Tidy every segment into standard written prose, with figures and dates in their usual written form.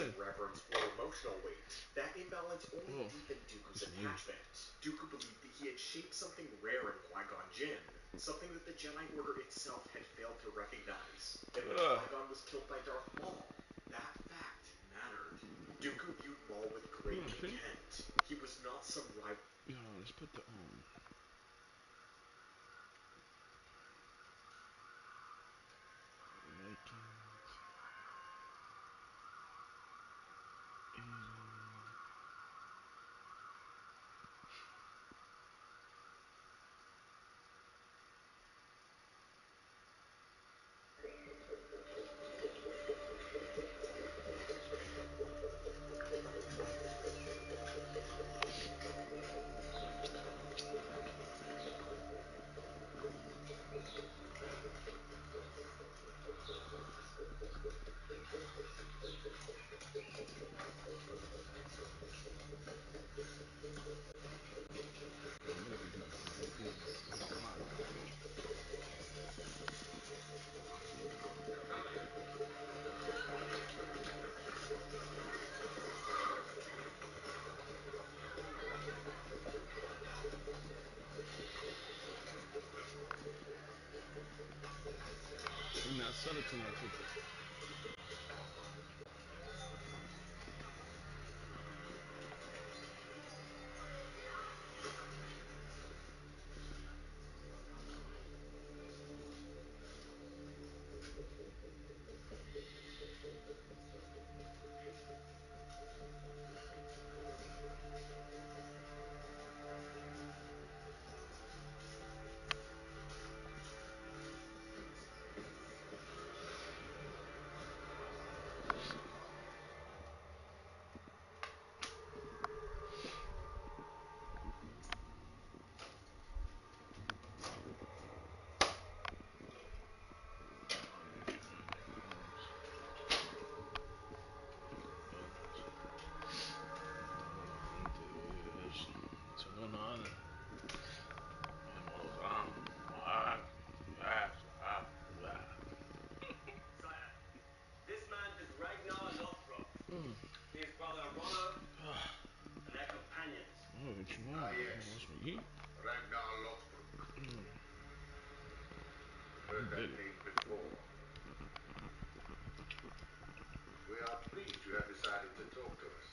of reverence or emotional weight. That imbalance only deepened Dooku's attachment. Dooku believed that he had shaped something rare in Qui-Gon Jinn, something that the Jedi Order itself had failed to recognize. And when Qui-Gon was killed by Darth Maul, that fact mattered. Dooku viewed Maul with great contempt. He was not some rival. Yeah, let's put the now sell it to me. Heard that name before. We are pleased you have decided to talk to us.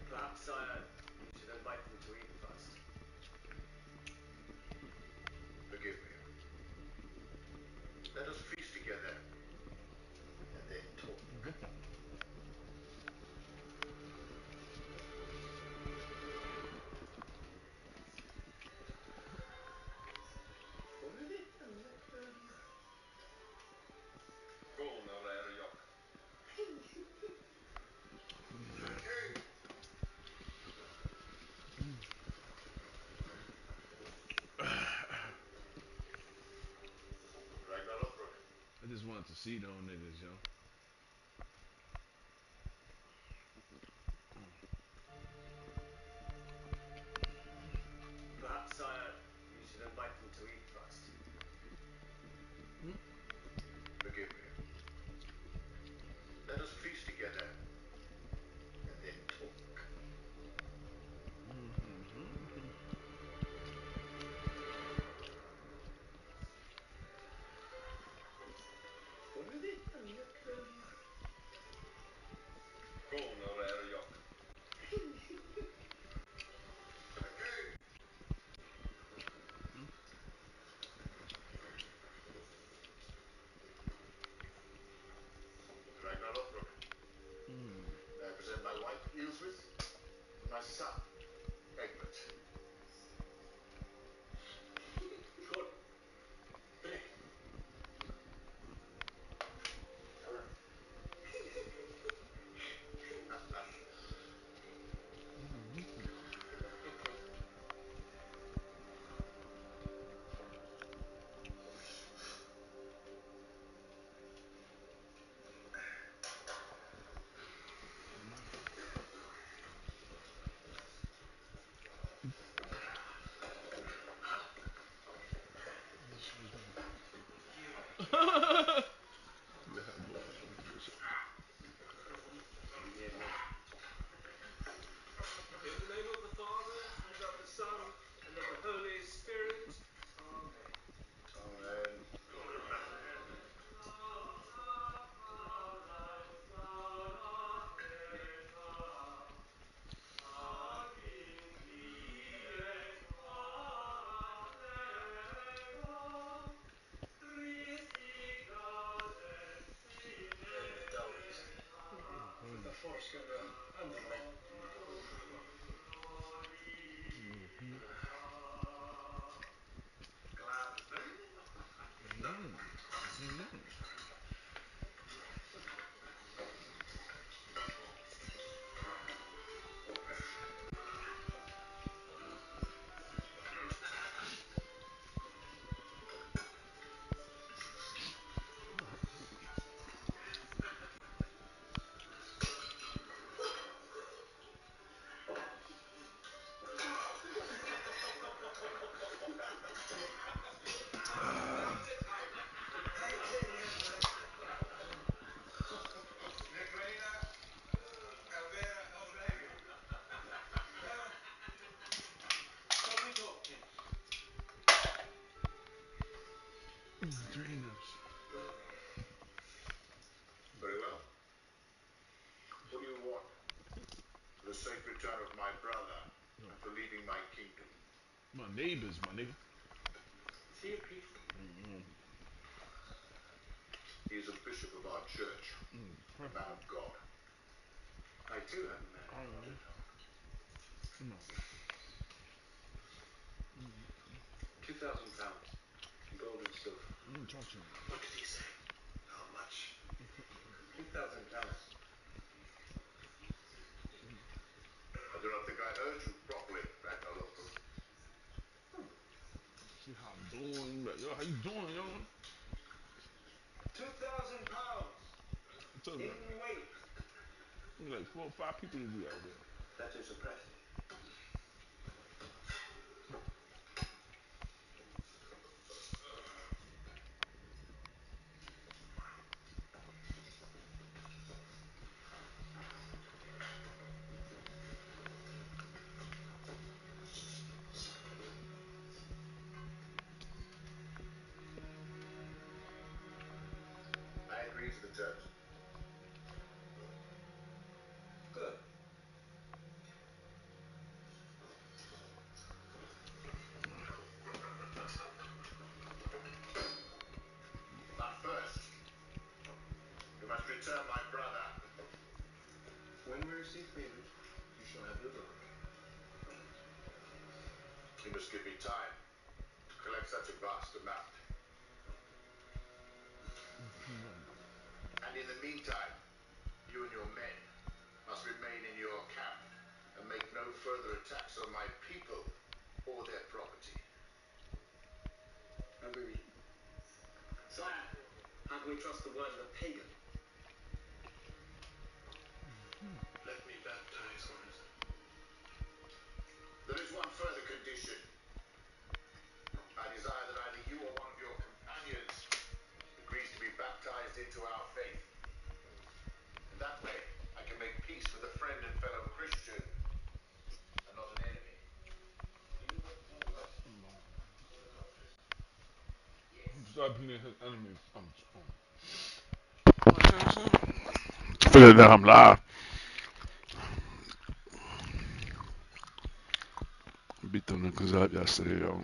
Perhaps, sire, you should invite them to eat first. Forgive me. Let us feast together and then talk. I just wanted to see those niggas, yo. Perhaps, sire, you should invite them to eat first. Forgive me. Let us feast together and then talk. I present my wife, Eelsmith, and my son, Egbert. Good. Drink. Trainers. Very well. What do you want? For the safe return of my brother and for leaving my kingdom. My neighbors, my nigga. Is he a priest? He is a bishop of our church, a man of God. I too have a man of God at home. No. 2,000 pounds. Gold and silver. Talk to me. What did he say? How much? 2,000 pounds. I do not think I heard you properly, Ragnalos. See how I'm doing? Like, yo, how you doing, yo? 2,000 pounds. I'm telling In you, weight. there's like 4 or 5 people to do out there. That is a price. I agree to the terms. Good. But first, you must return my brother. When we receive payment, you shall have your brother back. You must give me time to collect such a vast amount. And in the meantime, you and your men must remain in your camp and make no further attacks on my people or their property. Agreed. Sire, how can we trust the word of a pagan? Let me baptize first. There is one further condition. I desire that either you or one of your companions agrees to be baptized into our faith. And that way, I can make peace with a friend and fellow Christian, and not an enemy. Do you know all that? Stop being his enemy. I feel like that I'm live. Beat them niggas up yesterday, yo.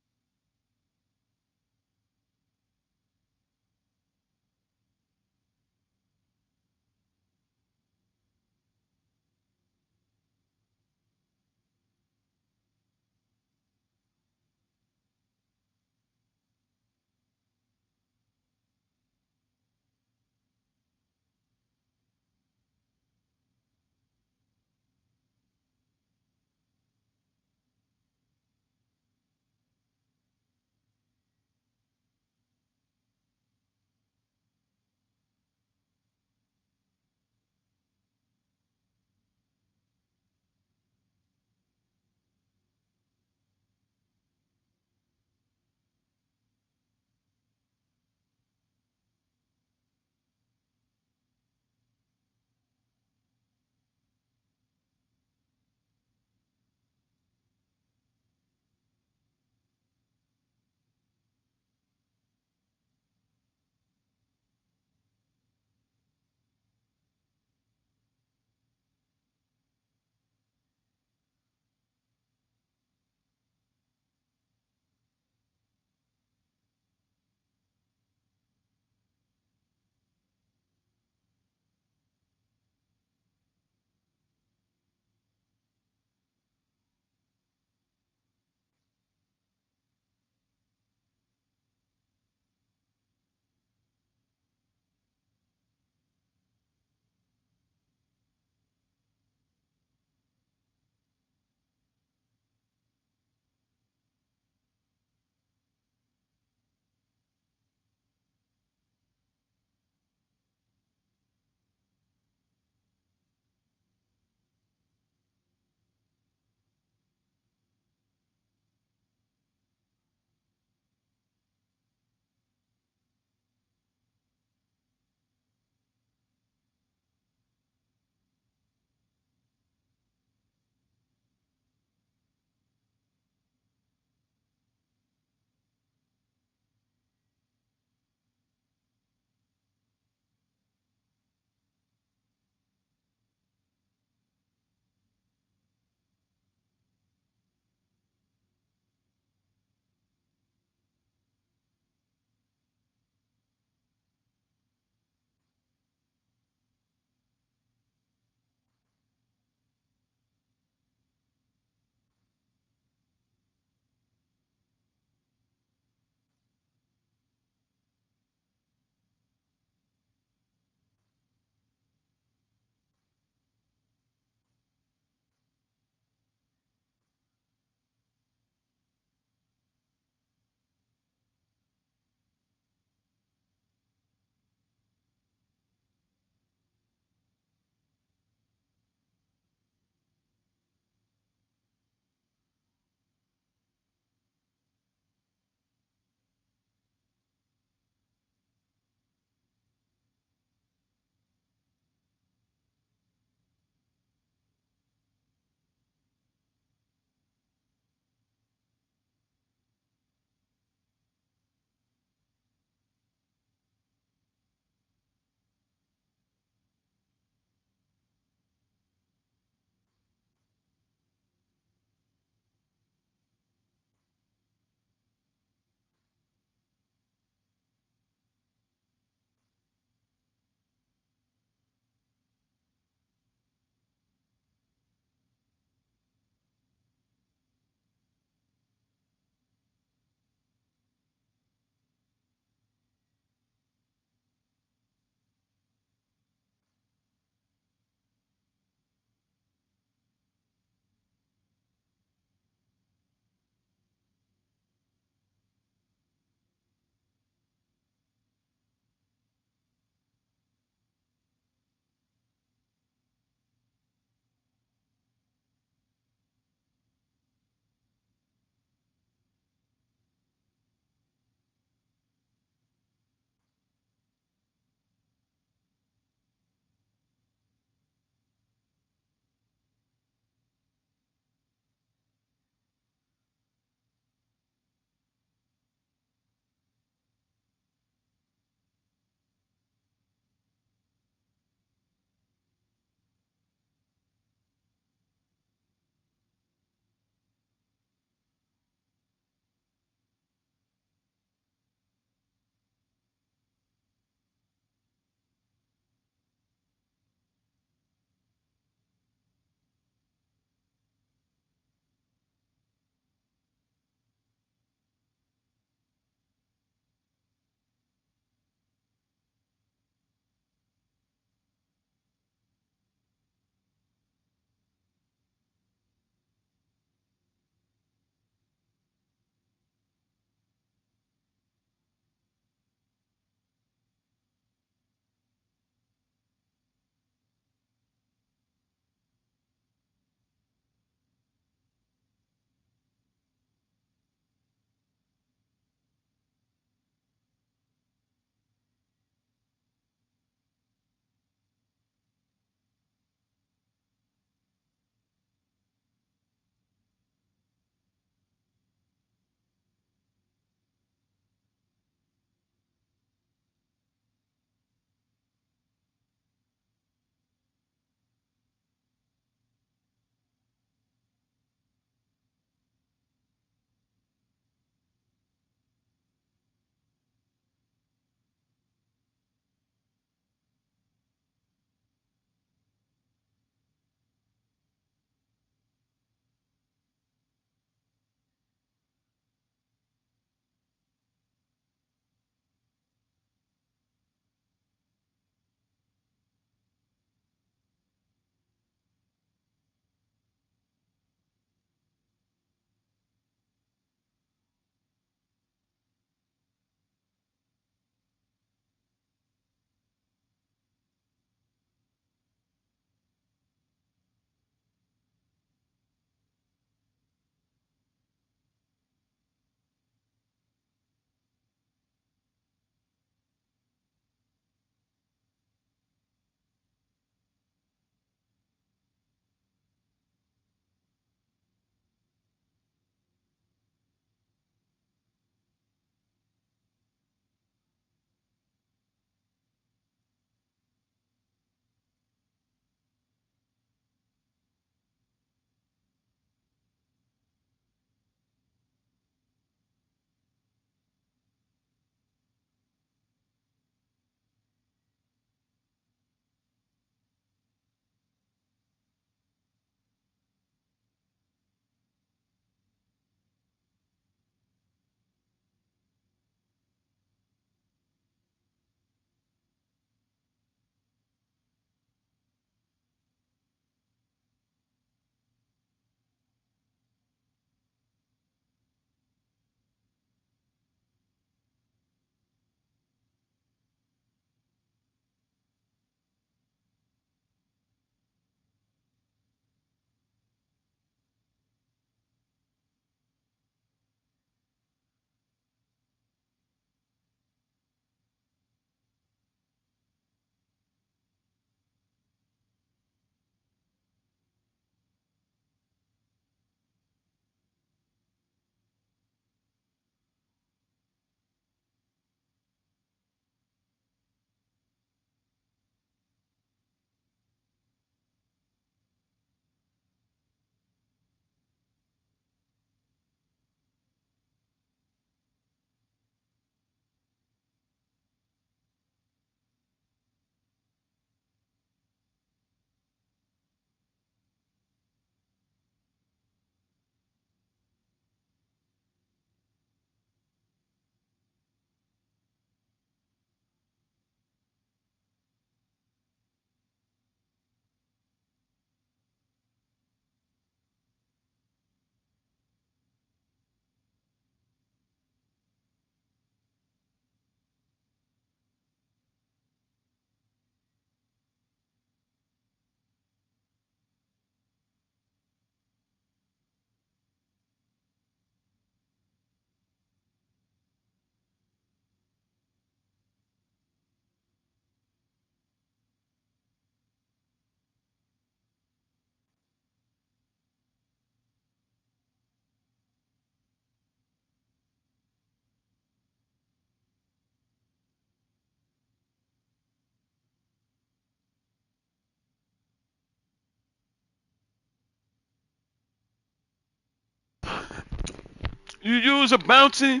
You use a bounty.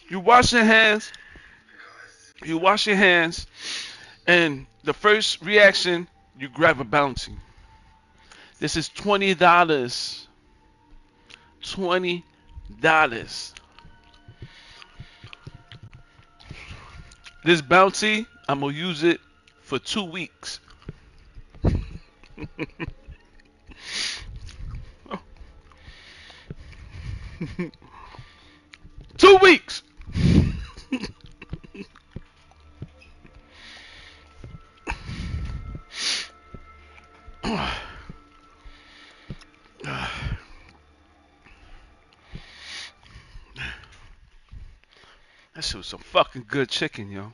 You wash your hands. You wash your hands, and the first reaction, you grab a bounty. This is $20. $20. This bounty, I'm gonna use it for 2 weeks. 2 weeks. That shit was some fucking good chicken, yo.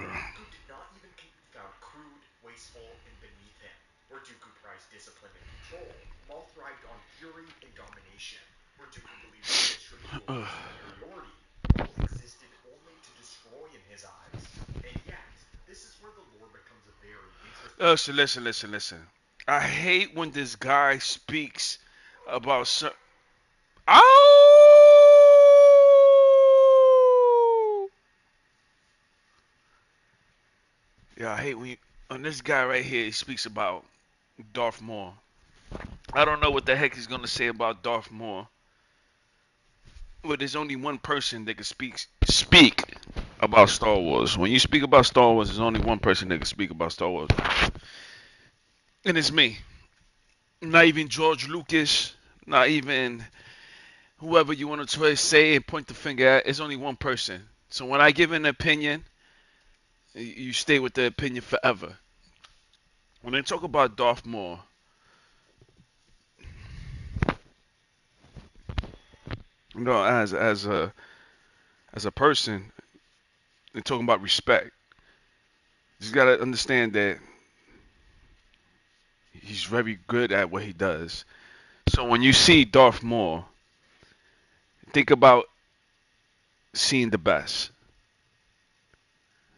Dooku did not even found crude, wasteful, and beneath him. Where Dooku prized discipline and control, Maul thrived on fury and domination. Where Dooku believed Sith should rule with superiority, Maul existed only to destroy in his eyes. And yet, this is where the lore becomes a very interesting. Listen. I hate when this guy speaks about Oh! Yeah, I hate when on this guy right here he speaks about Darth Maul. I don't know what the heck he's gonna say about Darth Maul. But there's only one person that can speak about Star Wars. When you speak about Star Wars, there's only one person that can speak about Star Wars, and it's me. Not even George Lucas. Not even whoever you want to say and point the finger at. It's only one person. So when I give an opinion, you stay with the opinion forever. When they talk about Darth Maul, as a person, they're talking about respect. You just gotta understand that he's very good at what he does. So when you see Darth Maul, think about seeing the best.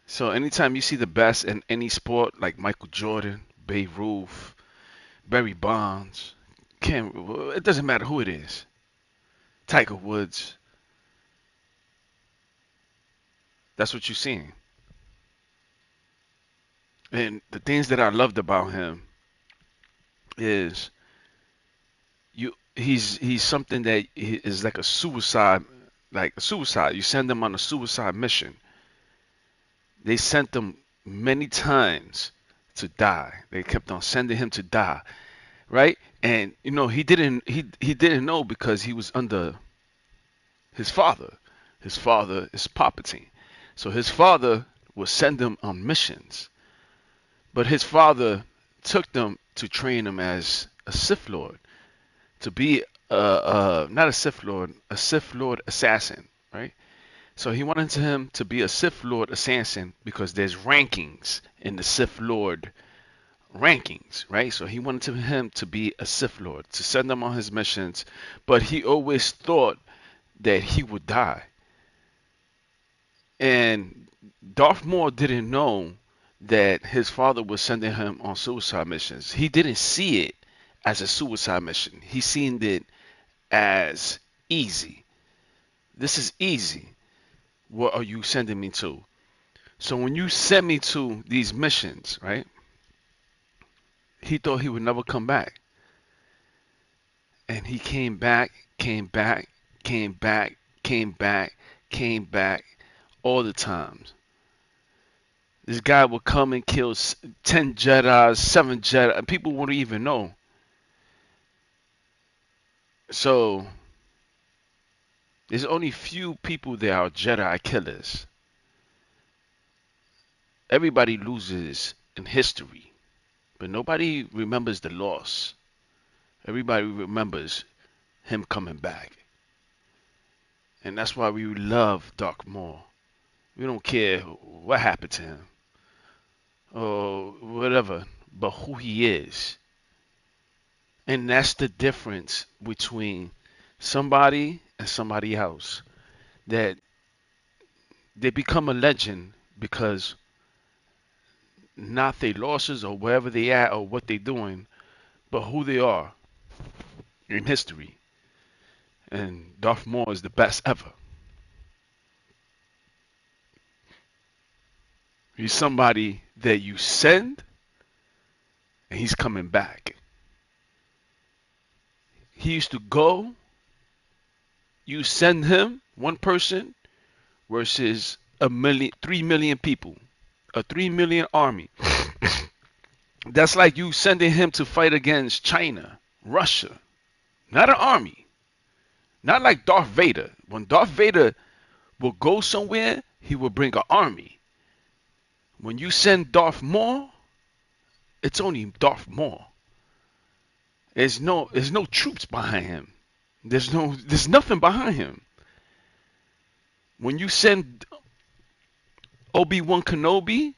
So anytime you see the best in any sport, like Michael Jordan, Babe Ruth, Barry Bonds, it doesn't matter who it is, Tiger Woods, that's what you're seeing. And the things that I loved about him is he's something that is like a suicide, like a suicide. You send them on a suicide mission. They sent him many times to die. They kept on sending him to die, right? And he didn't know because he was under his father. His father is Palpatine. So his father would send him on missions. But his father took them to train him as a Sith Lord, to be not a Sith Lord assassin, right? So he wanted him to be a Sith Lord assassin because there's rankings in the Sith Lord rankings, right? So he wanted him to be a Sith Lord, to send him on his missions, but he always thought that he would die. And Darth Maul didn't know that his father was sending him on suicide missions. He didn't see it as a suicide mission. He seen it as easy. This is easy. What are you sending me to? So when you sent me to these missions, right? He thought he would never come back. And he came back, came back, came back, came back, came back all the times. This guy would come and kill 10 Jedi, 7 Jedi, and people wouldn't even know. So there's only few people that are Jedi killers. Everybody loses in history, but nobody remembers the loss. Everybody remembers him coming back. And that's why we love Darth Maul. We don't care what happened to him or whatever, but who he is. And that's the difference between somebody and somebody else that they become a legend because not their losses or wherever they at or what they're doing, but who they are in history. And Darth Maul is the best ever. He's somebody that you send and he's coming back. He used to go, you send him one person versus 3 million people, a 3 million army. That's like you sending him to fight against China, Russia, not an army. Not like Darth Vader. When Darth Vader will go somewhere, he will bring an army. When you send Darth Maul, it's only Darth Maul. There's no troops behind him. There's nothing behind him. When you send Obi-Wan Kenobi,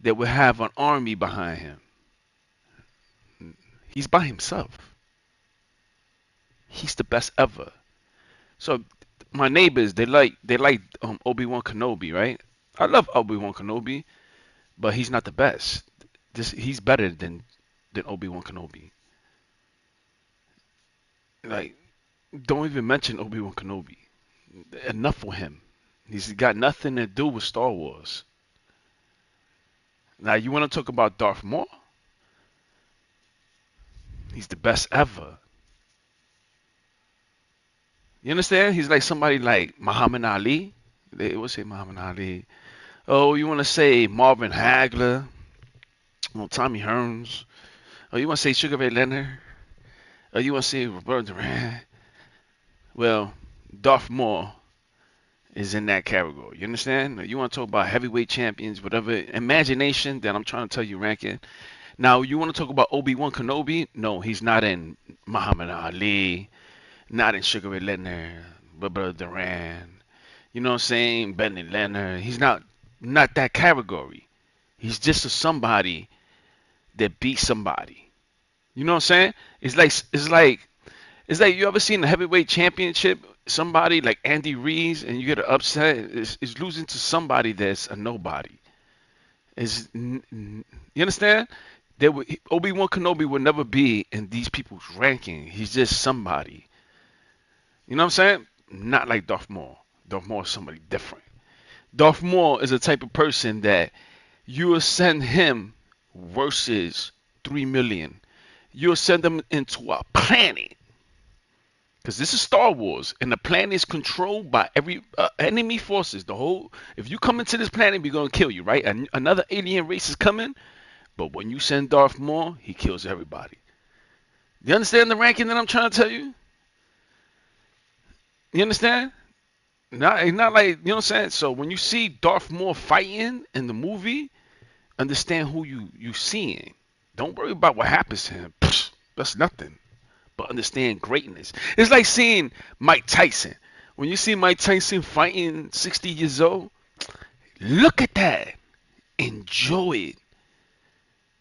they will have an army behind him. He's by himself. He's the best ever. So my neighbors, they like Obi-Wan Kenobi, right? I love Obi-Wan Kenobi, but he's not the best. He's better than Obi-Wan Kenobi. Like, don't even mention Obi-Wan Kenobi. Enough for him. He's got nothing to do with Star Wars. Now you want to talk about Darth Maul? He's the best ever. You understand? He's like somebody like Muhammad Ali. They would say Muhammad Ali. Oh, you want to say Marvin Hagler? Oh, Tommy Hearns? Oh, you want to say Sugar Ray Leonard? Oh, you want to say Roberto Duran? Well, Darth Maul is in that category. You understand? You want to talk about heavyweight champions, whatever imagination that I'm trying to tell you ranking. Now, you want to talk about Obi-Wan Kenobi? No, he's not in Muhammad Ali, not in Sugar Ray Leonard, Roberto Duran. You know what I'm saying? Benny Leonard. He's not that category. He's just a somebody that beat somebody. You know what I'm saying? It's like you ever seen a heavyweight championship? Somebody like Andy Reese, and you get an upset. Is losing to somebody that's a nobody. You understand? Obi-Wan Kenobi will never be in these people's ranking. He's just somebody. You know what I'm saying? Not like Darth Maul. Darth Maul is somebody different. Darth Maul is a type of person that you will send him versus 3 million. You'll send them into a planet. Because this is Star Wars, and the planet is controlled by every enemy forces. If you come into this planet, we're gonna kill you, right? Another alien race is coming, but when you send Darth Maul, he kills everybody. You understand the ranking that I'm trying to tell you? You understand? Not like you know what I'm saying. So when you see Darth Maul fighting in the movie, understand who you seeing. Don't worry about what happens to him. Psh, that's nothing. But understand greatness. It's like seeing Mike Tyson. When you see Mike Tyson fighting 60 years old, look at that. Enjoy it.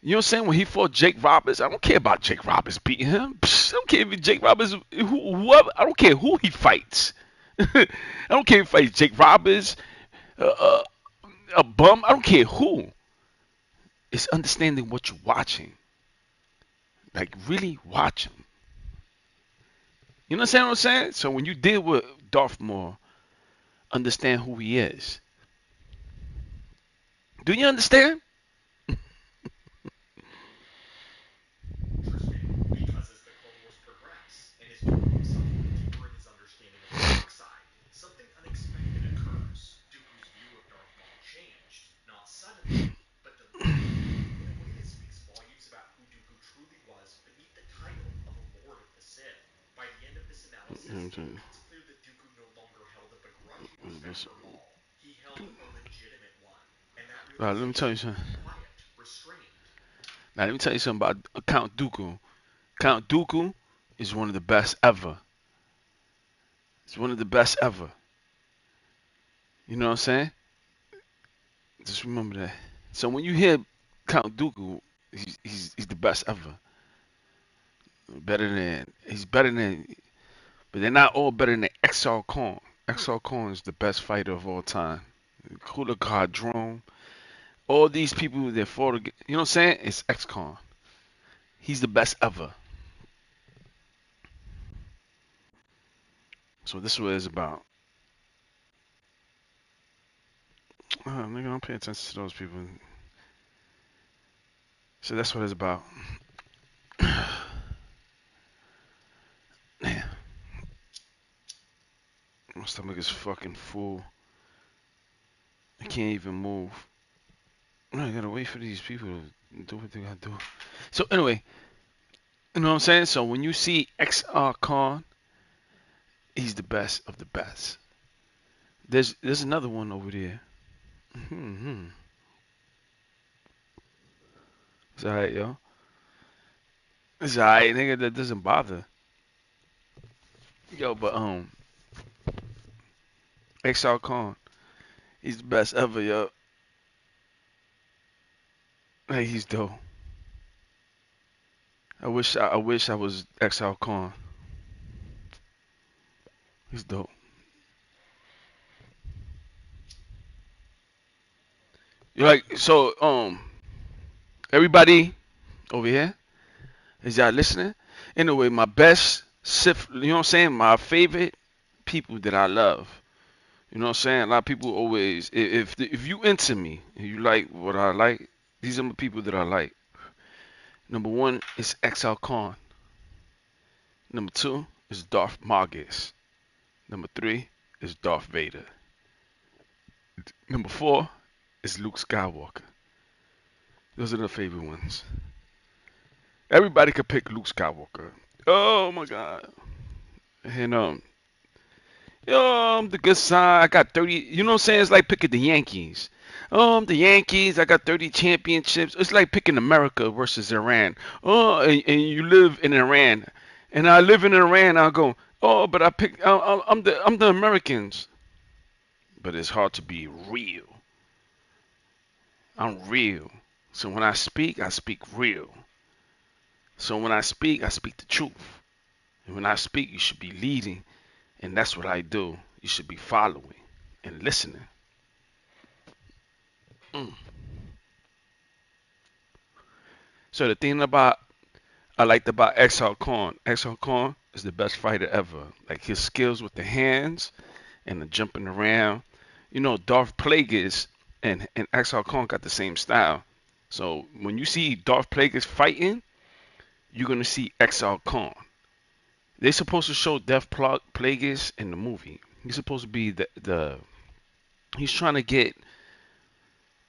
You know what I'm saying? When he fought Jake Roberts, I don't care about Jake Roberts beating him. Psh, I don't care if Jake Roberts, whoever, I don't care who he fights. I don't care if he fights Jake Roberts, uh, uh, a bum. I don't care who. It's understanding what you're watching. Like, really watch him. You understand what I'm saying? So when you deal with Darth Maul, understand who he is. Do you understand? Interesting, because as the Clone Wars progress, and as Dooku himself grew deeper in his understanding of the dark side, something unexpected occurs. Dooku's view of Darth Maul changed, not suddenly, but deliberately, in a way that speaks volumes about who Dooku truly was beneath the title of a Lord of the Sith. By the end of this analysis, it's clear that Dooku no longer held a begrudging respect for Maul. He held a legitimate one, and that Let me tell you realization something. was quiet, restrained. Now let me tell you something about Count Dooku. Count Dooku is one of the best ever. It's one of the best ever. You know what I'm saying? Just remember that. So when you hear Count Dooku, he's the best ever. Better than he's better than but they're not all better than XR Khan. XR Khan is the best fighter of all time. Kula Drone, all these people that fought, you know what I'm saying? It's X Khan. He's the best ever. So this is what it's about. Nigga, don't pay attention to those people. So that's what it's about. Man, my stomach is fucking full. I can't even move. I gotta wait for these people to do what they gotta do. So anyway, you know what I'm saying? So when you see XR Khan, he's the best of the best. There's another one over there. Mm-hmm. It's alright, yo. It's alright, nigga. That doesn't bother. Yo, but XR Khan, he's the best ever, yo. Hey, he's dope. I wish I was XR Khan. He's dope. You like so everybody over here, is y'all listening? Anyway, my best Sith, you know what I'm saying? My favorite people that I love. You know what I'm saying? A lot of people always, if you into me and you like what I like, these are the people that I like. Number one is XL Khan. Number two is Darth Margus. Number three is Darth Vader. Number four is Luke Skywalker. Those are the favorite ones. Everybody could pick Luke Skywalker. Oh my god. And yo, I'm the good side. I got 30. You know what I'm saying? It's like picking the Yankees. I'm the Yankees. I got 30 championships. It's like picking America versus Iran. Oh, and you live in Iran, and I live in Iran. I go, oh, but I'm the Americans. But it's hard to be real. I'm real. So when I speak real. So when I speak the truth. And when I speak, you should be leading, and that's what I do. You should be following and listening. Mm. So the thing about I liked about Exhal Khan, Exhal Khan is the best fighter ever. Like his skills with the hands and the jumping around. You know, Darth Plagueis and Exhal Khan got the same style. So when you see Darth Plagueis fighting, you're gonna see Exhal Khan. They're supposed to show Darth Plagueis in the movie. He's supposed to be the he's trying to get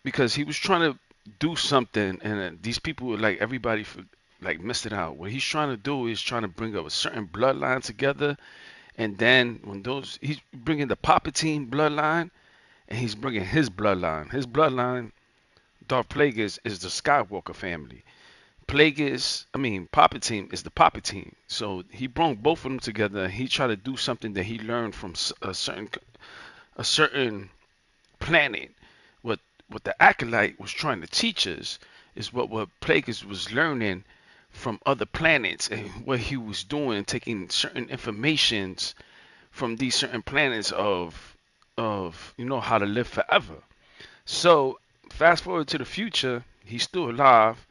because he was trying to do something, and these people were like everybody like missed it out. What he's trying to do is trying to bring up a certain bloodline together, and then when those he's bringing the Palpatine bloodline, and he's bringing his bloodline. His bloodline, Darth Plagueis, is the Skywalker family. Palpatine is the Palpatine. So he brought both of them together. He tried to do something that he learned from a certain planet. What the acolyte was trying to teach us is what Plagueis was learning from other planets and what he was doing, taking certain informations from these certain planets of how to live forever. So fast forward to the future, he's still alive,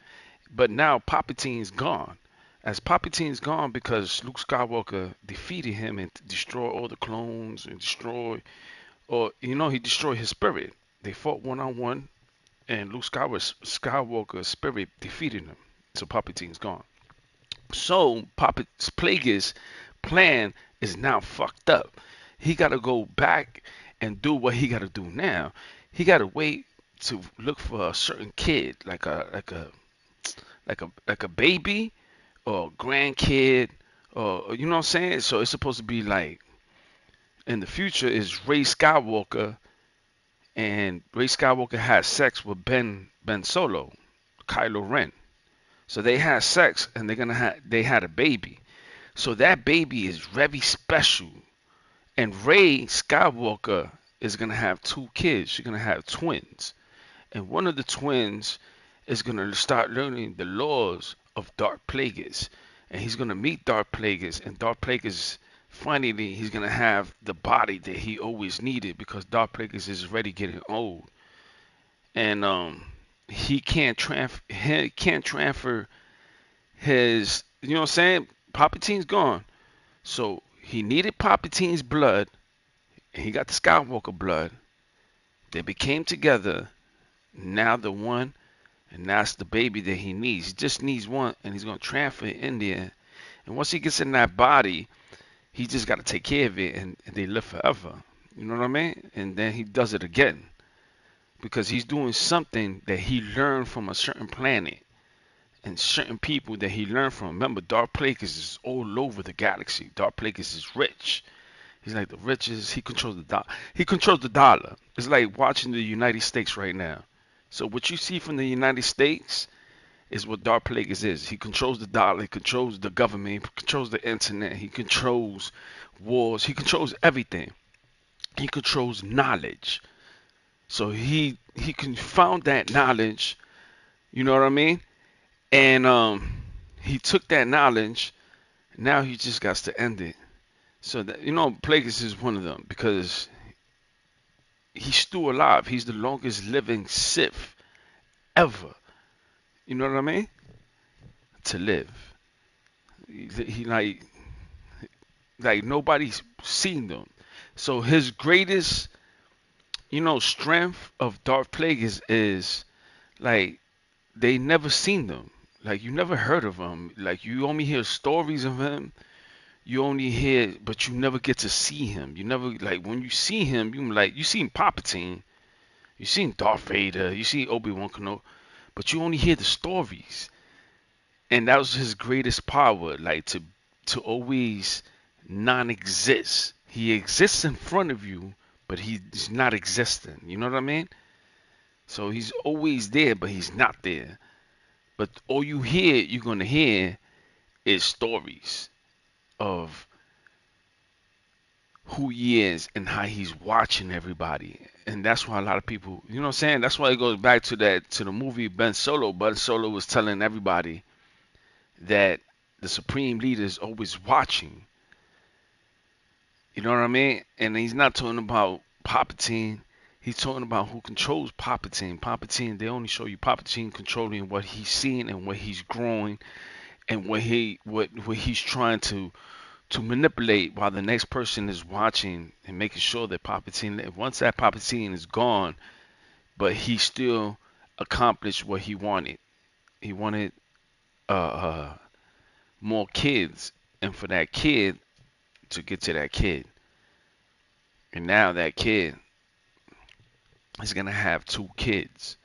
but now Palpatine's gone. As Palpatine's gone because Luke Skywalker defeated him and destroyed all the clones and he destroyed his spirit. They fought one on one, and Luke Skywalker's spirit defeated him. So Palpatine's gone. So Plagueis' plan is now fucked up. He got to go back and do what he got to do now. He got to wait to look for a certain kid, like a baby or a grandkid, or you know what I'm saying. So it's supposed to be like in the future is Rey Skywalker, and Rey Skywalker had sex with Ben Solo, Kylo Ren. So they had sex, and they had a baby. So that baby is very special. And Rey Skywalker is gonna have two kids. She's gonna have twins, and one of the twins is gonna start learning the laws of Darth Plagueis, and he's gonna meet Darth Plagueis, and Darth Plagueis' finally he's gonna have the body that he always needed because Darth Plagueis is already getting old, and he can't transfer his, you know what I'm saying? Palpatine's gone, so he needed Palpatine's blood, and he got the Skywalker blood. They became together. Now the one, and that's the baby that he needs. He just needs one, and he's gonna transfer it in there. And once he gets in that body, he just got to take care of it, and they live forever. You know what I mean? And then he does it again because he's doing something that he learned from a certain planet and certain people that he learned from. Remember, Darth Plagueis is all over the galaxy. Darth Plagueis is rich. He's like the richest. He controls the dollar. He controls the dollar. It's like watching the United States right now. So what you see from the United States is what Darth Plagueis is. He controls the dollar. He controls the government. He controls the internet. He controls wars. He controls everything. He controls knowledge. So he can found that knowledge. You know what I mean? And he took that knowledge. Now he just got to end it. So that, you know, Plagueis is one of them because he's still alive. He's the longest living Sith ever. You know what I mean? To live. He like nobody's seen them. So his greatest, you know, strength of Darth Plagueis is like they never seen them. Like you never heard of him. Like you only hear stories of him. You only hear, but you never get to see him. You never like when you see him. You like you seen Palpatine, you seen Darth Vader, you see Obi-Wan Kenobi, but you only hear the stories. And that was his greatest power, like to always non-exist. He exists in front of you, but he's not existing. You know what I mean? So he's always there, but he's not there. But all you're gonna hear is stories of who he is and how he's watching everybody. And that's why a lot of people, you know what I'm saying? That's why it goes back to that to the movie Ben Solo. Ben Solo was telling everybody that the supreme leader is always watching. You know what I mean? And he's not talking about Palpatine. He's talking about who controls Palpatine. Palpatine, they only show you Palpatine controlling what he's seeing and what he's growing and what he's trying to manipulate while the next person is watching and making sure that Palpatine, once that Palpatine is gone, but he still accomplished what he wanted. He wanted uh, uh, more kids, and for that kid to get to that kid, and now that kid is gonna have two kids.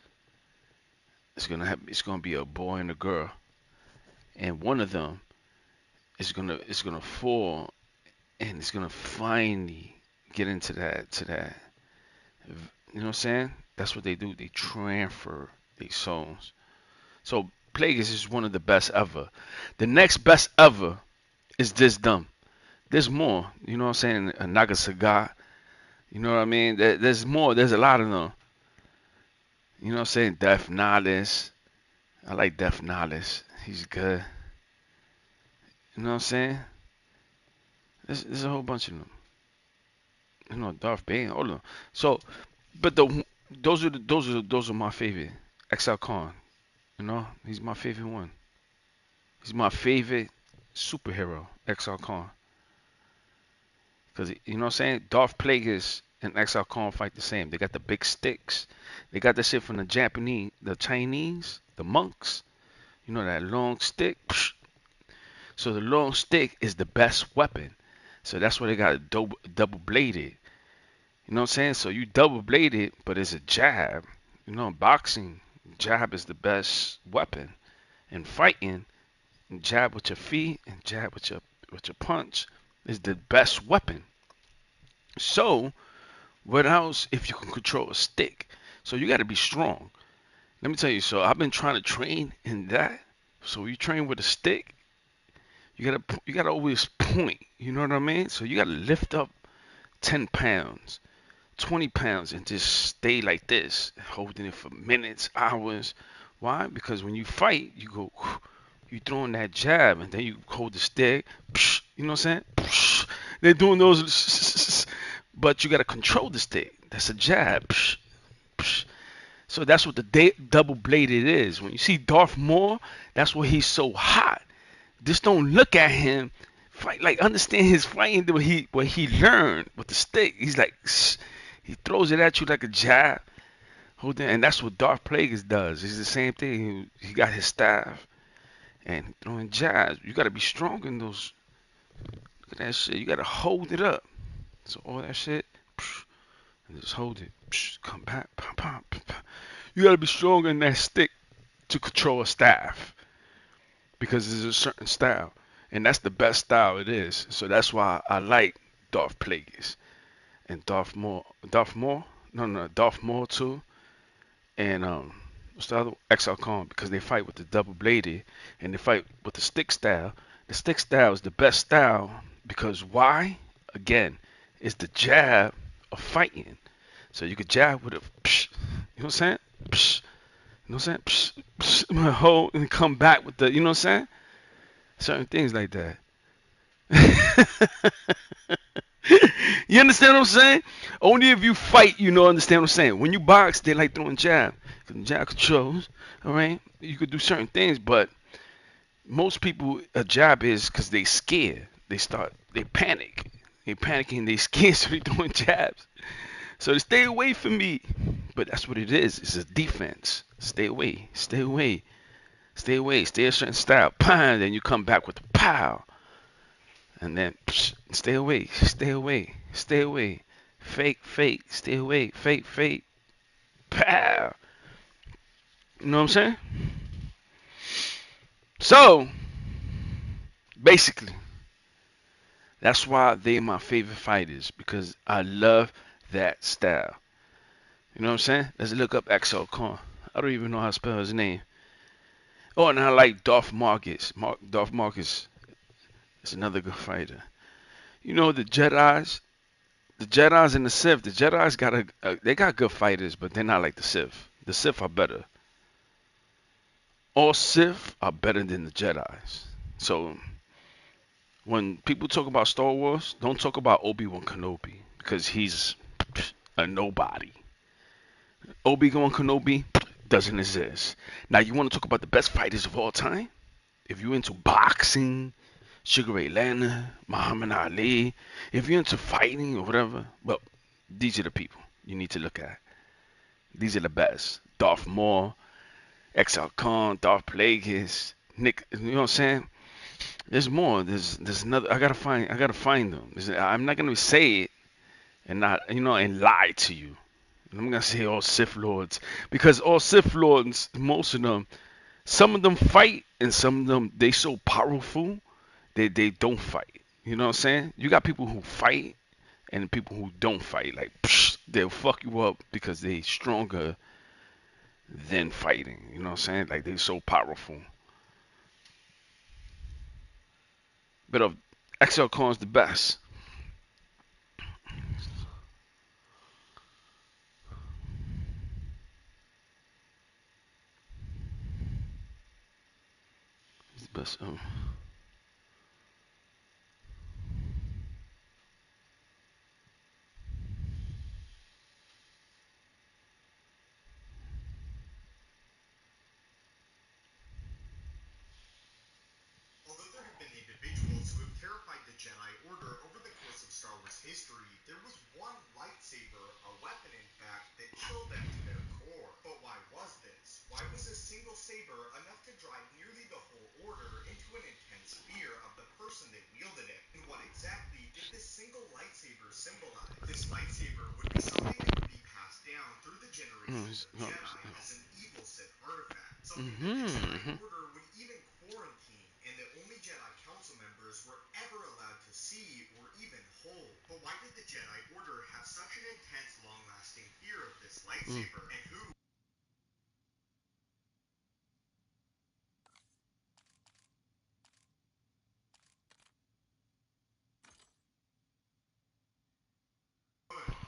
It's gonna be a boy and a girl, and one of them is gonna fall, and it's gonna finally get into that. You know what I'm saying? That's what they do. They transfer these souls. So Plagueis is one of the best ever. The next best ever is this dumb. There's more. You know what I'm saying? A Nagasaga. You know what I mean? There's more. There's a lot of them. You know what I'm saying? Death Nihilus. I like Death Nihilus. He's good. You know what I'm saying? There's a whole bunch of them. You know, Darth Bane, all of them. So, but those are my favorite. XL Khan. You know, he's my favorite one. He's my favorite superhero, XL Khan. Because, you know what I'm saying? Darth Plagueis and XL Khan fight the same. They got the big sticks. They got that shit from the Japanese, the Chinese, the monks. You know, that long stick. Psh. So the long stick is the best weapon. So that's why they got it double bladed. You know what I'm saying? So you double bladed, but it's a jab. You know, boxing, jab is the best weapon. In fighting, jab with your feet and jab with your punch is the best weapon. So, what else if you can control a stick? So you got to be strong. Let me tell you. So I've been trying to train in that. So you train with a stick. You gotta always point. You know what I mean? So you gotta lift up 10 pounds, 20 pounds, and just stay like this, holding it for minutes, hours. Why? Because when you fight, you go, you throwing that jab, and then you hold the stick. You know what I'm saying? They're doing those, but you gotta control the stick. That's a jab. Psh, psh. So that's what the double bladed is. When you see Darth Maul, that's why he's so hot. Just don't look at him. Fight like understand his fighting what he learned with the stick. He's like he throws it at you like a jab. Hold on, and that's what Darth Plagueis does. It's the same thing. He got his staff and throwing jabs. You gotta be strong in those. Look at that shit. You gotta hold it up. So all that shit, and just hold it. Come back. Pop, pop, pop. You gotta be strong in that stick to control a staff because there's a certain style, and that's the best style it is. So that's why I like Darth Plagueis and Darth Maul. Darth Maul? No, Darth Maul too. And what's the other XL Khan because they fight with the double bladed and they fight with the stick style. The stick style is the best style because why? Again, it's the jab of fighting. So you could jab with a, psh, you know what I'm saying? Psh, you know what I'm saying? Psh, psh, hold and come back with the, you know what I'm saying? Certain things like that. You understand what I'm saying? Only if you fight, you know, understand what I'm saying. When you box, they like throwing jab. Because jab controls, all right? You could do certain things, but most people, a jab is because they scared. They panic. They panicking, they scared, so they doing jabs. So they stay away from me. But that's what it is. It's a defense. Stay away. Stay away. Stay away. Stay a certain style. Pow, then you come back with the pow. And then stay away. Stay away. Stay away. Fake, fake. Stay away. Fake, fake. Pow. You know what I'm saying? So, basically, that's why they're my favorite fighters because I love that style. You know what I'm saying? Let's look up XL Khan. I don't even know how to spell his name. Oh, and I like Darth Marcus. Darth Marcus is another good fighter. You know the Jedi's and the Sith. The Jedi's they got good fighters, but they're not like the Sith. The Sith are better. All Sith are better than the Jedi's. So when people talk about Star Wars, don't talk about Obi-Wan Kenobi because he's a nobody. Obi-Wan Kenobi doesn't exist. Now you want to talk about the best fighters of all time? If you're into boxing, Sugar Ray Leonard, Muhammad Ali, if you're into fighting or whatever, well, these are the people you need to look at. These are the best. Darth Maul, XL Khan, Darth Plagueis, Nick. You know what I'm saying? There's more. There's another. I gotta find them. I'm not gonna say it and not and lie to you. I'm gonna say all Sith Lords because all Sith Lords, most of them, some of them fight and some of them they so powerful they don't fight. You know what I'm saying? You got people who fight and people who don't fight. Like they'll fuck you up because they stronger than fighting. You know what I'm saying? Like they so powerful. But XL Khan's the best. He's the best. Although there have been individuals who have terrified the Jedi Order over the course of Star Wars history, there was one lightsaber, a weapon in fact, that chilled them to their core. But why was this? Why was a single saber enough to drive nearly the whole Order into an intense fear of the person that wielded it? And what exactly did this single lightsaber symbolize? This lightsaber would be something that would be passed down through the generations of Jedi as an evil Sith artifact. Something that the Jedi Order would even quarantine, and that only Jedi Council members were ever allowed to see or even hold. But why did the Jedi Order have such an intense, long-lasting fear of this lightsaber? And who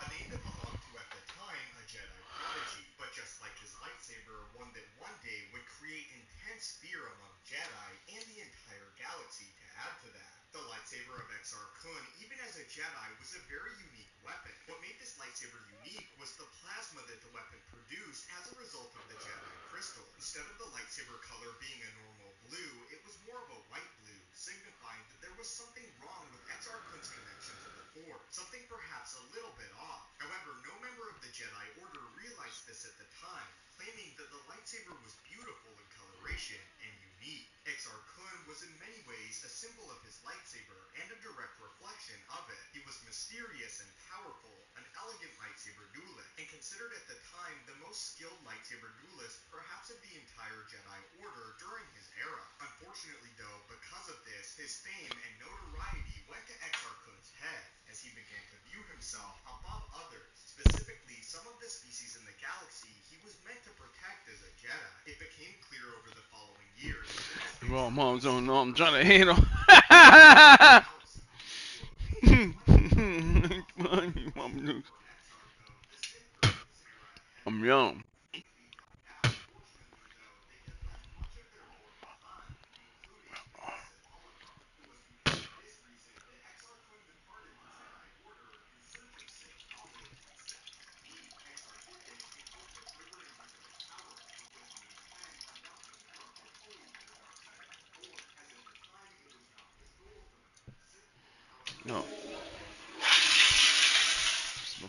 a name that belonged to, at the time, a Jedi prodigy, but just like his lightsaber, one that one day would create intense fear among Jedi and the entire galaxy to add to that. The lightsaber of Exar Kun, even as a Jedi was a very unique weapon. What made this lightsaber unique was the plasma that the weapon produced as a result of the Jedi crystal. Instead of the lightsaber color being a normal blue, it was more of a white blue, signifying that there was something wrong with Exar Kun's connection to the Force, something perhaps a little bit off. However, no member of the Jedi Order realized this at the time, claiming that the lightsaber was beautiful in coloration and unique. Exar Kun was in many ways a symbol of his lightsaber and a direct reflection of it. He was mysterious and powerful, an elegant lightsaber duelist, and considered at the time the most skilled lightsaber duelist perhaps of the entire Jedi Order during his era. Unfortunately though, because of this, his fame and notoriety went to Exar Kun's head as he began to view himself above others, specifically some of the species in the galaxy he was meant to protect as a Jedi. It became clear over the following years that Well, moms don't know I'm trying to hate on. I'm young. Unfortunately, though, they had left much of their lore behind, including the Sith Holocron. It was because of this reason that Exar Kun departed the Jedi Order in search of Sith knowledge and Sith technique. Exar did this in hopes of further increasing his power, but with the intent of not being directed fully to the dark side of the Force, as at the time it was not his goal to become a Sith Lord. However, No. Exar Kun Force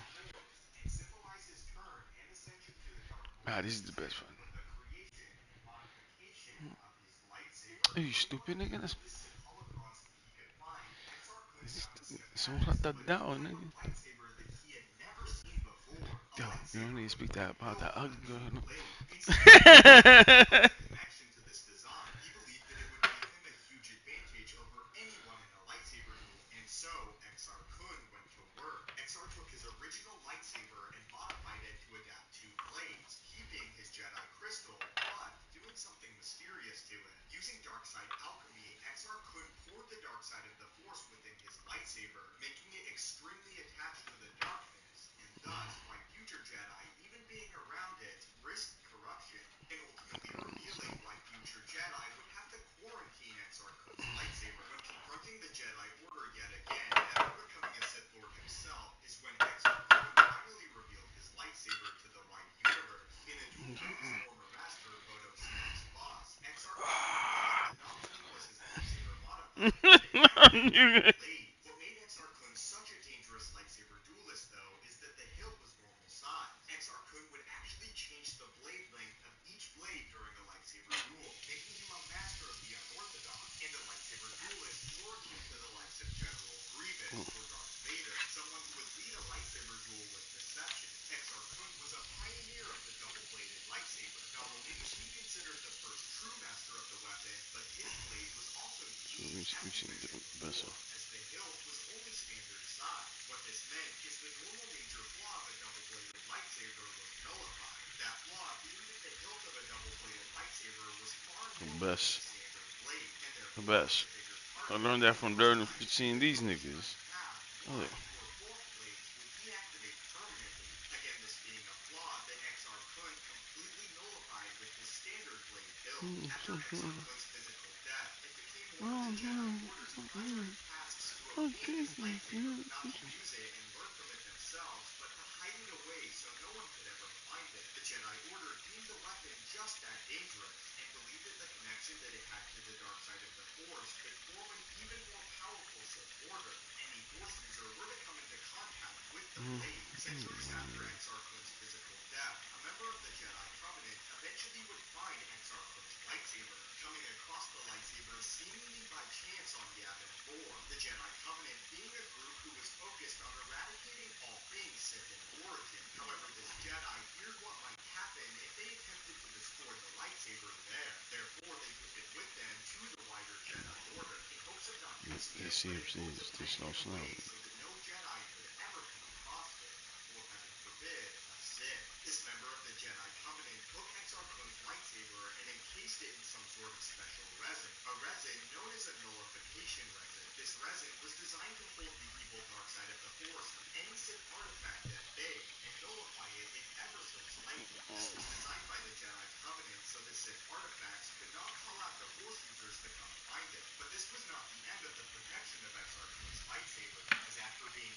and symbolize his turn and ascension to the Dark Lord. Ah, this is the best one. With the creation and modification of his lightsaber. Are you stupid, nigga? That's Sith holocrons that he could find, Exar Kun found a so schematics hot that of a new down, type of nigga. lightsaber that he had never seen before. A Yo, you don't lightsaber need to with speak that one about hilt that on ugly a girl. dual No. blade. The connection to this design. He believed that it would give him a huge advantage over anyone in a lightsaber duel, and so Exar Kun went to work. Exar took his original lightsaber and modified it to adapt two blades, keeping his Jedi crystal, but doing something mysterious to it. Using dark side alchemy, Exar Kun poured the dark side of the Force within his lightsaber, making it extremely attached to the darkness, and thus why future Jedi, even being around it, risked corruption, and ultimately revealing why future Jedi would have to quarantine Exar Kun's lightsaber. When confronting the Jedi Order yet again, after becoming a Sith Lord himself, is when Exar Kun finally revealed his lightsaber to the wide universe. In a duel with his former master, Bodo-Sian's boss, Exar Kun revealed that not only was his lightsaber modified, but it now had two blades. What made Exar Kun such a dangerous lightsaber duelist, though, is that the hilt was normal size. Exar Kun would actually change the blade length of each blade during a lightsaber duel, making him a master of the unorthodox, and a lightsaber duelist more akin to the likes of General Grievous or Darth Vader, someone who would lead a lightsaber duel with deception. Exar Kun was a pioneer of the double-bladed lightsaber. Not only was he considered the first true master of the weapon, but his blade was also unique, as we mentioned before, as the hilt was only standard size. What this meant is the normal major flaw of a double-bladed lightsaber was nullified. That flaw being that the hilt of a double-bladed lightsaber was far The normal than best. a standard blade, and The therefore was best. a bigger I target. learned that from Dirty seeing these niggas. One Look. or both blades would deactivate permanently. Again, this being a flaw that Exar Kun completely nullified with his standard blade build. After Exar Kun's physical death, it became one of the Jedi Order's primary tasks to obtain his lightsaber, not to use it and learn from it themselves, but to hide it away so no one could ever find it. The Jedi Order deemed the weapon just that dangerous, and believed that the connection that it had to the dark side of the Force could form an even more powerful Sith Order. Any Force user were to come into contact with the blade. Centuries after Exar Kun's physical death, a member of the Jedi Covenant eventually would find Exar Kun's lightsaber, coming across the lightsaber seemingly by chance on Yavin 4. The Jedi Covenant being a group who was focused on eradicating all things Sith in origin. However, this Jedi feared what might happen if they attempted to destroy the lightsaber there. Therefore, they took it with them to the wider Jedi Order in hopes of not using it, but in hopes of hiding it away so that no Jedi could ever come across it, or heaven forbid, a Sith. This member of the Jedi Covenant took Exar Kun's lightsaber and encased it in some sort of special resin, a resin known as a nullification resin. This resin was designed to hold the evil dark side of the Force of any Sith artifact at bay and nullify it if ever so slightly. This was designed by the Jedi Covenant so the Sith artifacts could not call out the Force users to come find it. But this was not the end of the protection of Exar Kun's lightsaber, as after being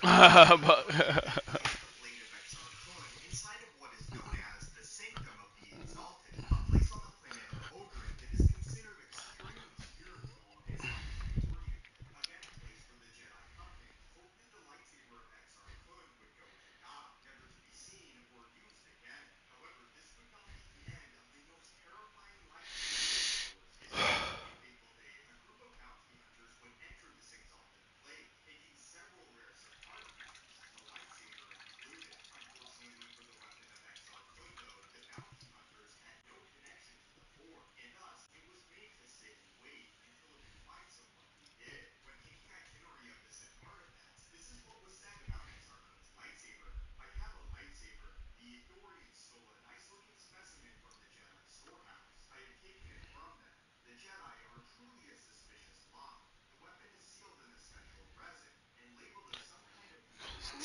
But blade of Exar Kun inside of what is known as the Sanctum of the Exalted, a place on the planet of Ogryn that is considered extremely spiritual and semi-Praetorian. Again, a place where the Jedi Covenant hoped that the lightsaber of Exar Kun would go to die, never to be seen or used again. However, this would not be the end of the most terrifying lightsaber in Star Wars history. In Papal Day, a group of bounty hunters would enter this exalted plate, taking several rare Sakaar pieces, the lightsaber included. Unfortunately for the weapon of Exar Kun, though, the bounty hunters had no connection to the Force, and thus it was made to sit and wait until it could find someone who did. When taking itinerary of the Sith artifacts, this is what was said about Exar Kun's lightsaber. I have a lightsaber. The Ithorians stole a nice-looking specimen from the Jedi storehouse. I have taken it from them. The Jedi are truly a suspicious lot. The weapon is sealed in a special resin and labeled as some kind of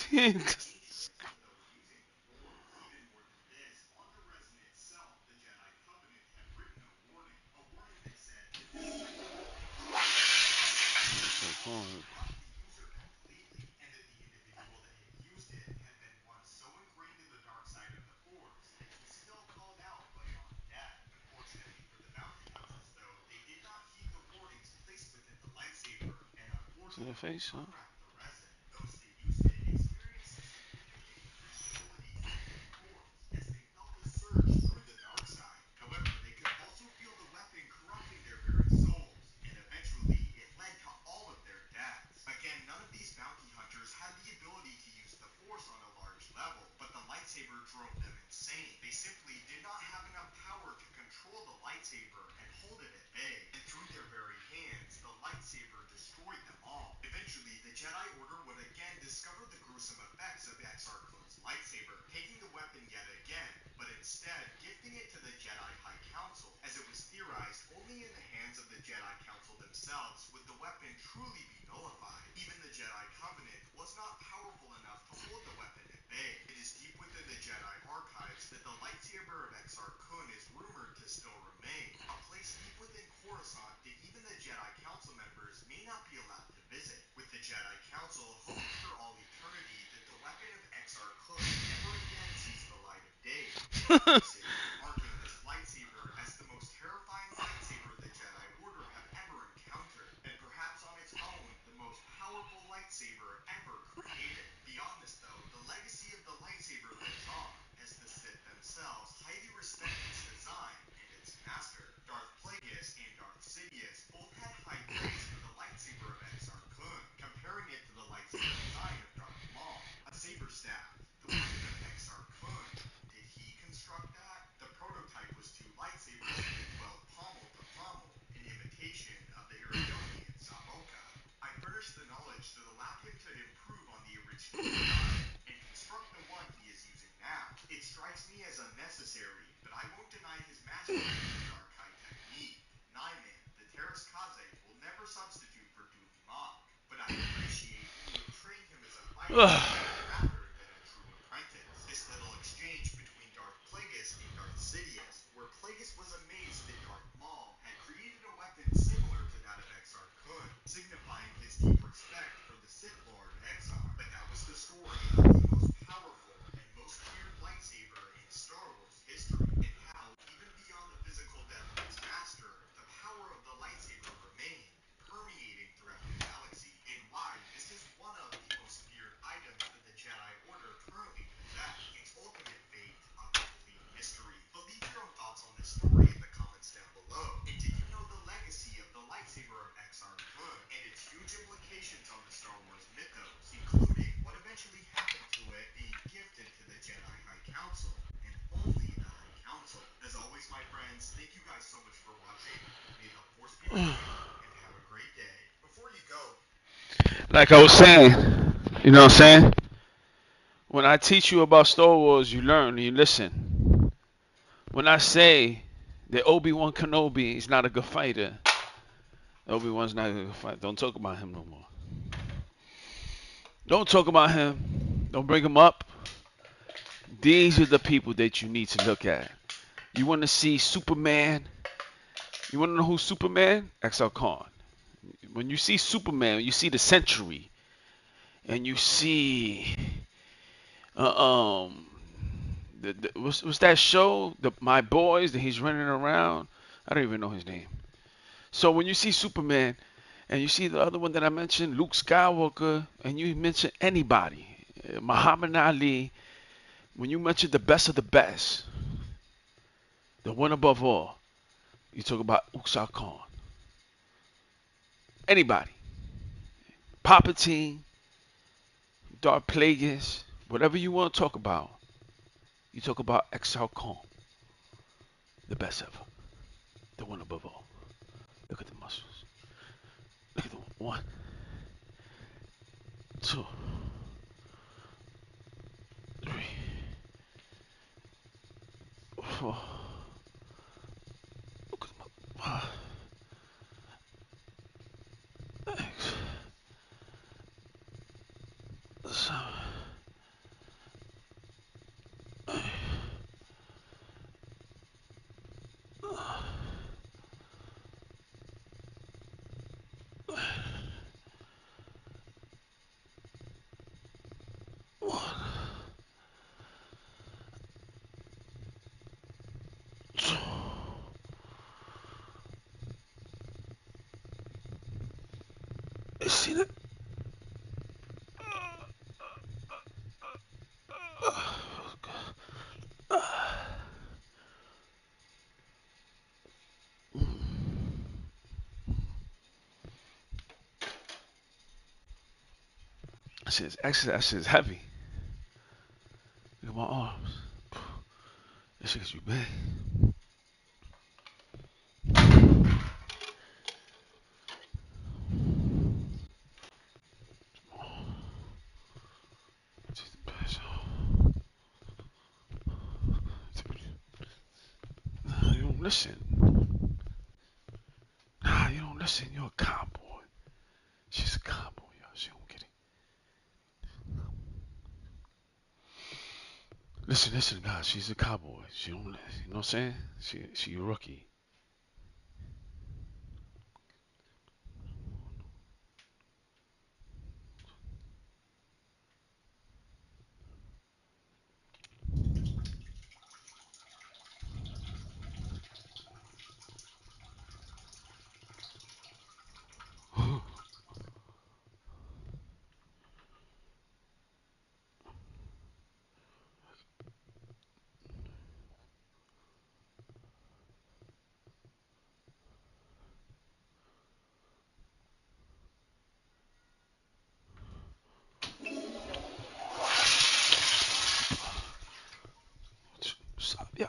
dangerous to those using the Force. Even more than this, on the resin itself, the Jedi Covenant had written a warning that said that this special corrupt the user completely, and that the individual that had used it had been once so ingrained in the dark side of the Force that he still called out but on death. Unfortunately for the bounty hunters, though, they did not heed the warnings placed within the lightsaber, and unfortunately cracked the resin. Those that used it experienced a significant increased ability to feel the Force, as they felt a surge through the dark side. However, they could also feel the weapon corrupting their very souls, and eventually it led to all of their deaths. Again, none of these bounty hunters had the ability to use the Force on a large level, but the lightsaber drove them insane. They simply did not have enough power to control the lightsaber and hold it at bay, and through their very hands, the lightsaber destroyed them all. Eventually, the Jedi Order would again discover the gruesome effects of Exar Kun's lightsaber, taking the weapon yet again, but instead gifting it to the Jedi High Council, as it was theorized only in the hands of the Jedi Council themselves would the weapon truly be nullified. Even the Jedi Covenant was not powerful enough to hold the weapon at bay. It is deep within the Jedi archives that the lightsaber of Exar Kun is rumored to still remain, a place deep within Coruscant that even the Jedi Council members may not be allowed to visit, with the Jedi Council hoping for all eternity that the weapon of Exar Kun never again sees the light of day, marking this lightsaber as the most terrifying lightsaber the Jedi Order have ever encountered, and perhaps on its own, the most powerful lightsaber ever created. Beyond this, though, the legacy of the lightsaber lives on, as the Sith themselves highly respect its design and its master. Darth Plagueis and Darth Sidious both had high praise for the lightsaber of Exar Kun, comparing it to the lightsaber design of Darth Maul, a saber staff. The weapon of Exar Kun, did he construct that? The prototype was two lightsabers that dwelled pommel to pommel, an imitation of the Iridonian Saboka. I furnished the knowledge that allowed him to improve on the original design and construct the one he is using now. It strikes me as unnecessary, but I won't deny his mastery of the dark high technique. Nyman, the Terras Kaze, will never substitute for Dooley Monk, but I appreciate that you have trained him as a fighter rather than a true apprentice. This little exchange between Darth Plagueis and Darth Sidious, where Plagueis was amazed that Darth Maul had created a weapon similar to that of Exar Kun, signifying his deep respect for the Sith Lord Exar. But that was the story of the most powerful and most feared lightsaber in Star Wars history, and how, even beyond the physical death of its master, the power of the lightsaber remained, permeating throughout the galaxy, and why this is one of the most feared items that the Jedi Order currently possess. Its ultimate fate, a complete mystery. But leave your own thoughts on this story in the comments down below. And did you know the legacy of the lightsaber of Exar Kun and its huge implications on the Star Wars mythos, including what eventually happened to it being gifted to the Jedi High Council, and only the High Council? As always, my friends, thank you guys so much for watching. May the Force be with you, and have a great day. Before you go, like I was saying, you know what I'm saying? When I teach you about Star Wars, you learn and you listen. When I say that Obi-Wan Kenobi is not a good fighter, Obi-Wan's not a good fighter. Don't talk about him no more. Don't talk about him. Don't bring him up. These are the people that you need to look at. You want to see Superman? You want to know who's Superman? Exar Khan. When you see Superman, you see the century. and you see, uh, what's that show? My Boys that he's running around. I don't even know his name. So when you see Superman, and you see the other one that I mentioned, Luke Skywalker, and you mention anybody, Muhammad Ali, when you mention the best of the best, the one above all, you talk about Uksar Khan. Anybody, Palpatine, Darth Plagueis, whatever you want to talk about, you talk about Exar Khan, the best ever, the one above all. Look at the muscles. Look at the one, two, three, four. Look at the five, six, seven, eight, one, two. You see that? That shit's heavy. Look at my arms. That shit gets you big. Nah, you don't listen. Nah, you don't listen. You're a cowboy. She's a cowboy, y'all. She don't get it. Listen, guys. She's a cowboy. She don't. You know what I'm saying? She a rookie. Stop, y'all.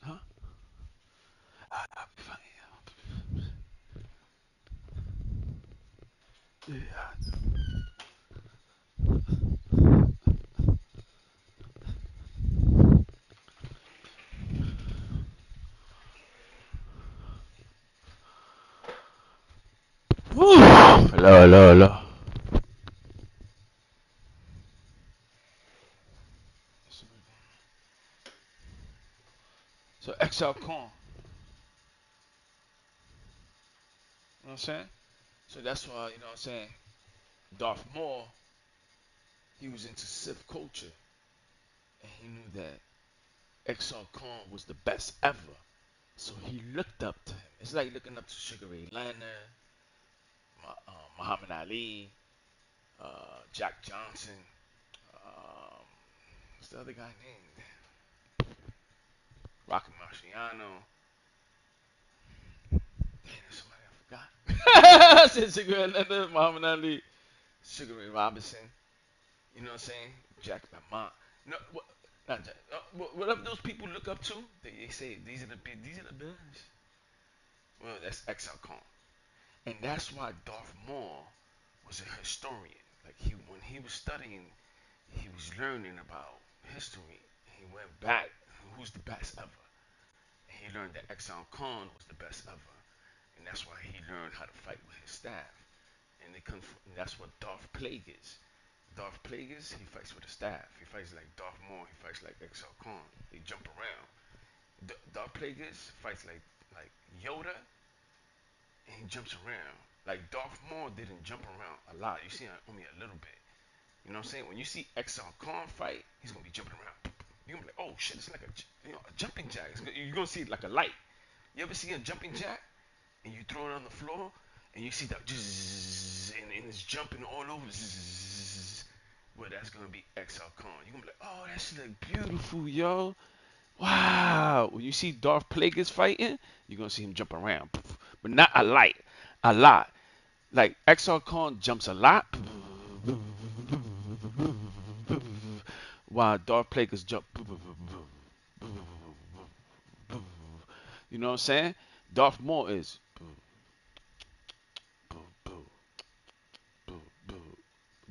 Huh? I'll be fine. Yeah. Woo! Hello. So XL Con, you know what I'm saying? So that's why, you know what I'm saying, Darth Maul, he was into Sith culture, and he knew that XL Con was the best ever. So he looked up to him. It's like looking up to Sugar Ray Leonard, Muhammad Ali, Jack Johnson, um, what's the other guy named? Rocky Marciano. Damn, there's somebody I forgot. I said Sugar Ray Leonard, Muhammad Ali, Sugar Ray Robinson. You know what I'm saying? Jack Lamont. No, what, not Jack. Whatever those people look up to, they say these are the best. Well, that's XL Con, and that's why Darth Maul was a historian. Like when he was studying, he was learning about history. He went back. Who's the best ever? He learned that Exxon Khan was the best ever, and that's why he learned how to fight with his staff. And that's what Darth Plagueis. Darth Plagueis, he fights with a staff. He fights like Darth Maul. He fights like Exxon Khan. They jump around. Darth Plagueis fights like Yoda, and he jumps around. Like Darth Maul didn't jump around a lot. You see only a little bit. You know what I'm saying? When you see Exxon Khan fight, he's gonna be jumping around. You're gonna be like, oh shit, it's like a jumping jack. You're gonna see like a light. You ever see a jumping jack and you throw it on the floor and you see that and it's jumping all over. Well, that's gonna be Exxon Khan. You're gonna be like, oh, that shit look beautiful, yo. Wow. When you see Darth Plagueis fighting, you're gonna see him jump around, but not a lot. Like Exxon Khan jumps a lot, while Darth Plagueis jump. You know what I'm saying? Darth Maul is.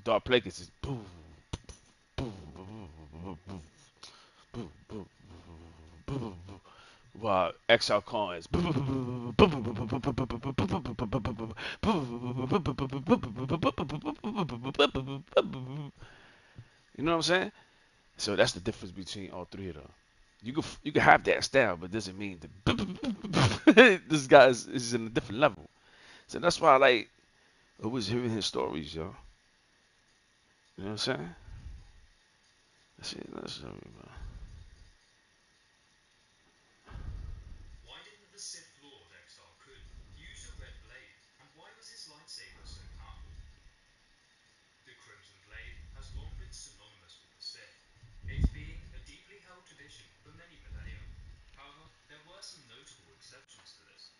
Darth Plagueis is. While XL Khan is. You know what I'm saying? So that's the difference between all three of them. You can have that style, but doesn't mean that this guy is in a different level. So that's why I like always hearing his stories, yo. You know what I'm saying? Let's see, Why didn't the Sith Lord Exar Kun use a red blade, and why was his lightsaber so powerful? The Crimson Blade has long been synonymous with the Sith, it being a deeply held tradition for many millennia. However, there were some notable exceptions to this.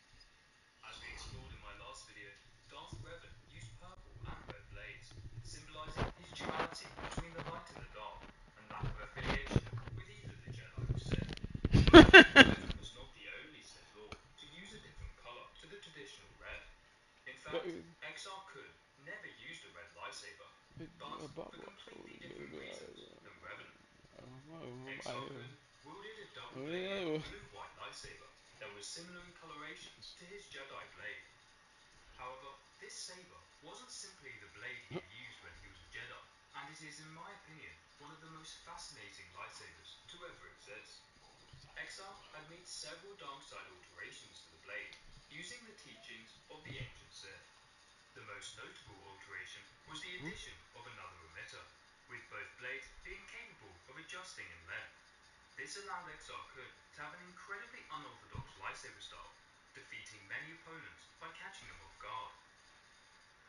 As we explored in my last video, Darth Revan used purple and red blades, symbolizing his duality between the light and the dark, and lack of affiliation with either the Jedi or Sith. Revan was not the only Sith Lord to use a different color to the traditional red. In fact, Exar Kun never used a red lightsaber, but for completely different reasons than Revan. Exar Kun wielded a double-bladed blue-white lightsaber that was similar in coloration to his Jedi blade. However, this saber wasn't simply the blade he used when he was a Jedi, and it is, in my opinion, one of the most fascinating lightsabers to ever exist. Exar had made several dark side alterations to the blade, using the teachings of the ancient Sith. The most notable alteration was the addition of another emitter, with both blades being capable of adjusting in length. This allowed Exar Kun to have an incredibly unorthodox lightsaber style, defeating many opponents by catching them off guard.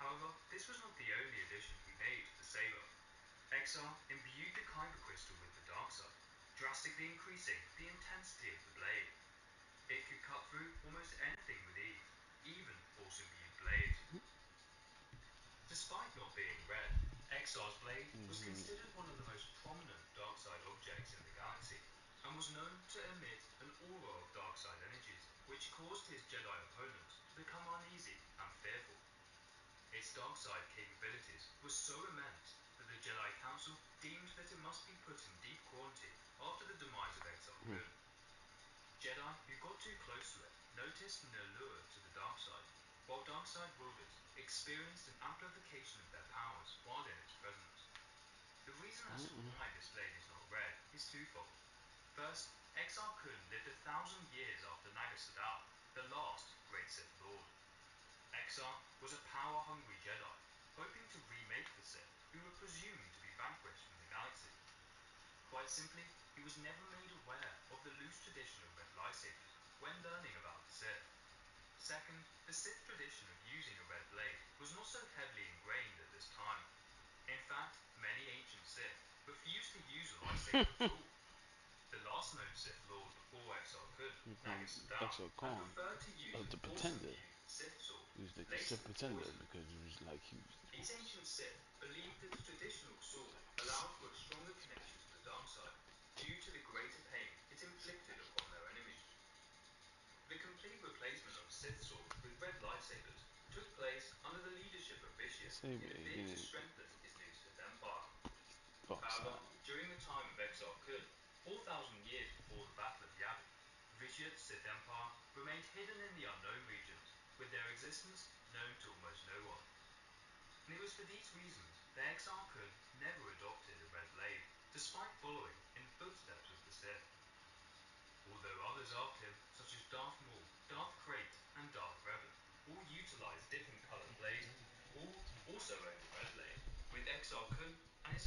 However, this was not the only addition he made to the saber. Exar imbued the Kyber crystal with the dark side, drastically increasing the intensity of the blade. It could cut through almost anything with ease, even force-imbued blades. Despite not being red, Exar's blade was considered one of the most prominent dark-side objects in the galaxy, and was known to emit an aura of dark-side energies, which caused his Jedi opponents to become uneasy and fearful. Its dark-side capabilities were so immense that the Jedi Council deemed that it must be put in deep quarantine after the demise of Exar Kun. Jedi who got too close to it noticed an allure to the dark side, while dark side wielders experienced an amplification of their powers while in its presence. The reason as to why this blade is not red is twofold. First, Exar Kun lived 1,000 years after Naga Sadow, the last great Sith Lord. Exar was a power-hungry Jedi, hoping to remake the Sith who were presumed to be vanquished from the galaxy. Quite simply, he was never made aware of the loose tradition of red lightsabers when learning about the Sith. Second, the Sith tradition of using a red blade was not so heavily ingrained at this time. In fact, many ancient Sith refused to use a lightsaber at all. The last known Sith Lord before Exar Kun, Naga Sadow, Exo had Khan preferred to use of a the Pretender. force-imbued Sith sword, He was like the laced Sith with Pretender poison. because he was like he was. These ancient Sith believed that a traditional sword allowed for a stronger connection to the dark side, due to the greater pain it inflicted upon their enemies. The complete replacement of Sith swords with red lightsabers took place under the leadership of Vitian Say in a bid to strengthen his new ancient Sith Empire remained hidden in the unknown regions, with their existence known to almost no one. And it was for these reasons that Exar Kun never adopted a red blade, despite following in the footsteps of the Sith. Although others after him, such as Darth Maul, Darth Krayt, and Darth Revan, all utilized different colored blades, all also owned a red blade, with Exar Kun and his